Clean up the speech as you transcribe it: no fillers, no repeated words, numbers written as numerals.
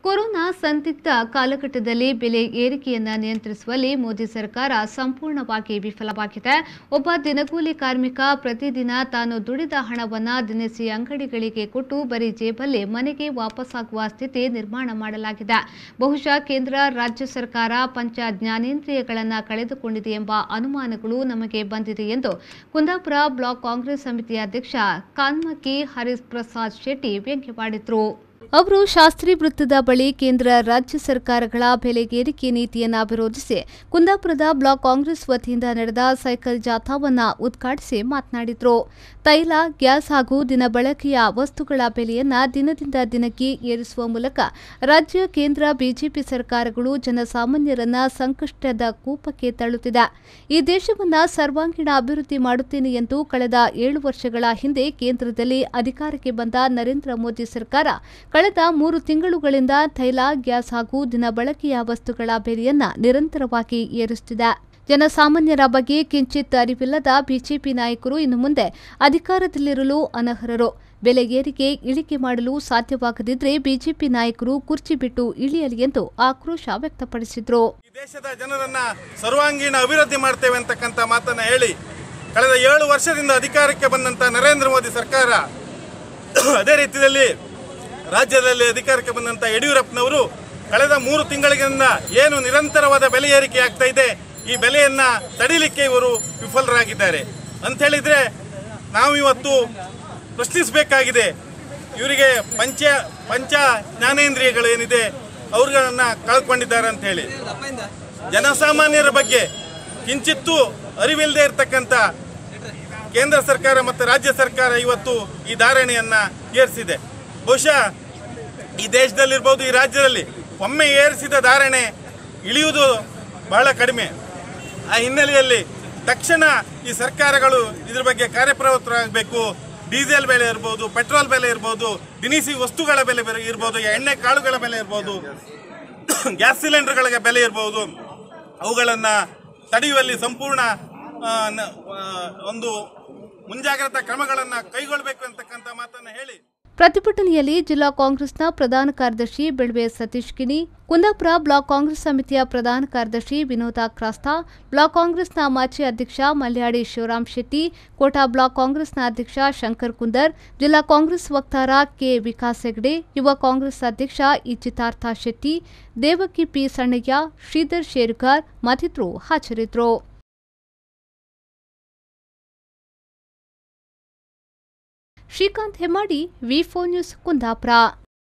Corona ಸಂದಿಗ್ಧ ಕಾಲಘಟ್ಟದಲ್ಲಿ ಬೆಲೆ ಏರಿಕೆಯನ್ನು ನಿಯಂತ್ರಿಸುವಲ್ಲಿ ಮೋದಿ ಸರ್ಕಾರ ಸಂಪೂರ್ಣವಾಗಿ ವಿಫಲವಾಗಿದೆ. ಒಬ್ಬ ದಿನಗೂಲಿ ಕಾರ್ಮಿಕ ಪ್ರತಿದಿನ ತಾನು ದುಡಿದ ಹಣವನ್ನು ದಿನಸಿ ಅಂಗಡಿಗಳಿಗೆ ಕೊಟ್ಟು ಬರೀ ಜೇಬಲ್ಲಿ ಮನೆಗೆ ವಾಪಸ್ಸಾಗುವ ಸ್ಥಿತಿ ನಿರ್ಮಾಣ ಮಾಡಲಾಗಿದೆ. ಬಹುಶಃ ಕೇಂದ್ರ ರಾಜ್ಯ ಸರ್ಕಾರ ಪಂಚ ಜ್ಞಾನೇಂದ್ರಿಯಗಳನ್ನು ಕಳೆದುಕೊಂಡಿದೆ ಎಂಬ ಅನುಮಾನಗಳು ನಮಗೆ ಬಂದಿದೆ ಎಂದು ಕುಂದಾಪುರ ಬ್ಲಾಕ್ ಕಾಂಗ್ರೆಸ್ ಸಮಿತಿಯ ಅಧ್ಯಕ್ಷ ಕಾನ್ಮಕ್ಕಿ ಹರಿಪ್ರಸಾದ್ ಶೆಟ್ಟಿ ವ್ಯಂಗ್ಯವಾಡಿದರು. ಅವರು ಶಾಸ್ತ್ರಿ ವೃತ್ತದ ಬಳಿ ಕೇಂದ್ರ ರಾಜ್ಯ ಸರ್ಕಾರಗಳ ಬೆಲೆ ಏರಿಕೆ ನೀತಿಯನ್ನು ವಿರೋಧಿಸಿ ಕುಂದಾಪುರದ ಬ್ಲಾಕ್ ಕಾಂಗ್ರೆಸ್ ವತಿಯಿಂದ ನಡೆದ ಸೈಕಲ್ ಜಾಥಾವನ್ನು ಉದ್ಘಾಟಿಸಿ ಮಾತನಾಡಿದರು. ತೈಲ, ಗ್ಯಾಸ್ ಹಾಗೂ ದಿನಬಳಕೆಯ ವಸ್ತುಗಳ ಬೆಲೆಯನ್ನು ದಿನದಿಂದ ದಿನಕ್ಕೆ ಏರಿಸುವ ಮೂಲಕ ರಾಜ್ಯ ಕೇಂದ್ರ ಬಿಜೆಪಿ ಸರ್ಕಾರಗಳು ಜನಸಾಮಾನ್ಯರನ್ನ ಸಂಕಷ್ಟದ ಕೂಪಕ್ಕೆ ತಳ್ಳುತ್ತಿದೆ. ಈ ದೇಶವನ್ನು ಸರ್ವಾಂಗೀಣ ಅಭಿವೃದ್ಧಿ ಮಾಡುತ್ತೇನೆ ಎಂದು ಕಳೆದ 7 ವರ್ಷಗಳ ಹಿಂದೆ ಕೇಂದ್ರದಲ್ಲಿ ಅಧಿಕಾರಕ್ಕೆ ಬಂದ ನರೇಂದ್ರ ಮೋದಿ ಸರ್ಕಾರ ಕಳೆದ 3 ತಿಂಗಳುಗಳಿಂದ ತೈಲ, ಗ್ಯಾಸ್ ಹಾಗೂ ದಿನಬಳಕೆಯ ವಸ್ತುಗಳ ಬೆಲೆಯನ್ನು ನಿರಂತರವಾಗಿ ಏರಿಸುತ್ತಿದೆ. ಜನಸಾಮಾನ್ಯರ ಬಗ್ಗೆ ಕಿಂಚಿತ್ ಅರಿವಿಲ್ಲದ ಬಿಜೆಪಿ ನಾಯಕರು ಇನ್ನು ಮುಂದೆ ಅಧಿಕಾರದಲ್ಲಿರಲು ಅನರ್ಹರು. ಬೆಲೆ ಏರಿಕೆ ಇಳಿಕೆ ಮಾಡಲು ಸಾಧ್ಯವಾಗದಿದ್ದರೆ ಬಿಜೆಪಿ ನಾಯಕರು ಕುರ್ಚಿ ಬಿಟ್ಟು ಇಳಿಯಲಿ ಎಂದು ಆಕ್ರೋಶ ವ್ಯಕ್ತಪಡಿಸಿದರು. ದೇಶದ ಜನರನ್ನ ಸರ್ವಾಂಗೀಣ ಅಭಿವೃದ್ಧಿ ಮಾಡ್ತೇವೆ ಅಂತಕ್ಕಂಥ ಮಾತನ್ನ ಹೇಳಿ ಕಳೆದ 7 ವರ್ಷದಿಂದ ಅಧಿಕಾರಕ್ಕೆ ಬಂದಂತ ನರೇಂದ್ರ ಮೋದಿ ಸರ್ಕಾರ, ಅದೇ ರೀತಿಯಲ್ಲಿ ರಾಜ್ಯದಲ್ಲಿ ಅಧಿಕಾರಕ್ಕೆ ಬಂದಂತ ಯಡಿಯೂರಪ್ಪನವರು ಕಳೆದ 3 ತಿಂಗಳಿಂದ ಏನು ನಿರಂತರವಾದ ಬೆಲೆ ಏರಿಕೆ ಆಗ್ತಾ ಇದೆ, ಈ ಬೆಲೆಯನ್ನ ತಡಿಲಿಕ್ಕೆ ಇವರು ವಿಫಲರಾಗಿದ್ದಾರೆ ಅಂತ ಹೇಳಿದ್ರೆ ನಾವು ಇವತ್ತು ಪ್ರಶ್ನಿಸಬೇಕಾಗಿದೆ. ಇವರಿಗೆ ಪಂಚ ಜ್ಞಾನೇಂದ್ರಿಯಗಳೇನಿದೆ ಅವ್ರಗಳನ್ನ ಕಳ್ಕೊಂಡಿದ್ದಾರೆ ಅಂತ ಹೇಳಿ ಜನಸಾಮಾನ್ಯರ ಬಗ್ಗೆ ಕಿಂಚಿತ್ತೂ ಅರಿವಿಲ್ಲದೆ ಇರತಕ್ಕಂಥ ಕೇಂದ್ರ ಸರ್ಕಾರ ಮತ್ತು ರಾಜ್ಯ ಸರ್ಕಾರ ಇವತ್ತು ಈ ಧಾರಣೆಯನ್ನ ಏರಿಸಿದೆ. ಬಹುಶಃ ಈ ದೇಶದಲ್ಲಿರ್ಬೋದು, ಈ ರಾಜ್ಯದಲ್ಲಿ ಒಮ್ಮೆ ಏರಿಸಿದ ಧಾರಣೆ ಇಳಿಯುವುದು ಬಹಳ ಕಡಿಮೆ. ಆ ಹಿನ್ನೆಲೆಯಲ್ಲಿ ತಕ್ಷಣ ಈ ಸರ್ಕಾರಗಳು ಇದ್ರ ಬಗ್ಗೆ ಕಾರ್ಯಪ್ರವೃತ್ತರಾಗಬೇಕು. ಡೀಸೆಲ್ ಬೆಲೆ ಇರ್ಬೋದು, ಪೆಟ್ರೋಲ್ ಬೆಲೆ ಇರ್ಬೋದು, ದಿನಸಿ ವಸ್ತುಗಳ ಬೆಲೆ ಇರ್ಬೋದು, ಎಣ್ಣೆ ಕಾಳುಗಳ ಬೆಲೆ ಇರ್ಬೋದು, ಗ್ಯಾಸ್ ಸಿಲಿಂಡರ್ಗಳ ಬೆಲೆ ಇರ್ಬೋದು, ಅವುಗಳನ್ನು ತಡೆಯುವಲ್ಲಿ ಸಂಪೂರ್ಣ ಒಂದು ಮುಂಜಾಗ್ರತಾ ಕ್ರಮಗಳನ್ನು ಕೈಗೊಳ್ಳಬೇಕು ಅಂತಕ್ಕಂಥ ಮಾತನ್ನು ಹೇಳಿ ಪ್ರತಿಭಟನೆಯಲ್ಲಿ ಜಿಲ್ಲಾ ಕಾಂಗ್ರೆಸ್ನ ಪ್ರಧಾನ ಕಾರ್ಯದರ್ಶಿ ಬೆಳ್ವೆ ಸತೀಶ್ ಕಿಣಿ, ಕುಂದಾಪುರ ಬ್ಲಾಕ್ ಕಾಂಗ್ರೆಸ್ ಸಮಿತಿಯ ಪ್ರಧಾನ ಕಾರ್ಯದರ್ಶಿ ವಿನೋದ ಕ್ರಾಸ್ತಾ, ಬ್ಲಾಕ್ ಕಾಂಗ್ರೆಸ್ನ ಮಾಜಿ ಅಧ್ಯಕ್ಷ ಮಲ್ಯಾಡಿ ಶಿವರಾಮ್ ಶೆಟ್ಟಿ, ಕೋಟಾ ಬ್ಲಾಕ್ ಕಾಂಗ್ರೆಸ್ನ ಅಧ್ಯಕ್ಷ ಶಂಕರ್ ಕುಂದರ್, ಜಿಲ್ಲಾ ಕಾಂಗ್ರೆಸ್ ವಕ್ತಾರ ಕೆ ವಿಕಾಸ್ ಹೆಗ್ಡೆ, ಯುವ ಕಾಂಗ್ರೆಸ್ ಅಧ್ಯಕ್ಷ ಇಚ್ಚಿತಾರ್ಥ ಶೆಟ್ಟಿ, ದೇವಕಿ ಪಿ ಸಣ್ಣಯ್ಯ, ಶ್ರೀಧರ್ ಶೇರುಗಾರ್ ಮತ್ತಿತರರು ಹಾಜರಿದ್ದರು. ಶ್ರೀಕಾಂತ್ ಹೆಮ್ಮಾಡಿ, ವಿ4 ನ್ಯೂಸ್, ಕುಂದಾಪುರ.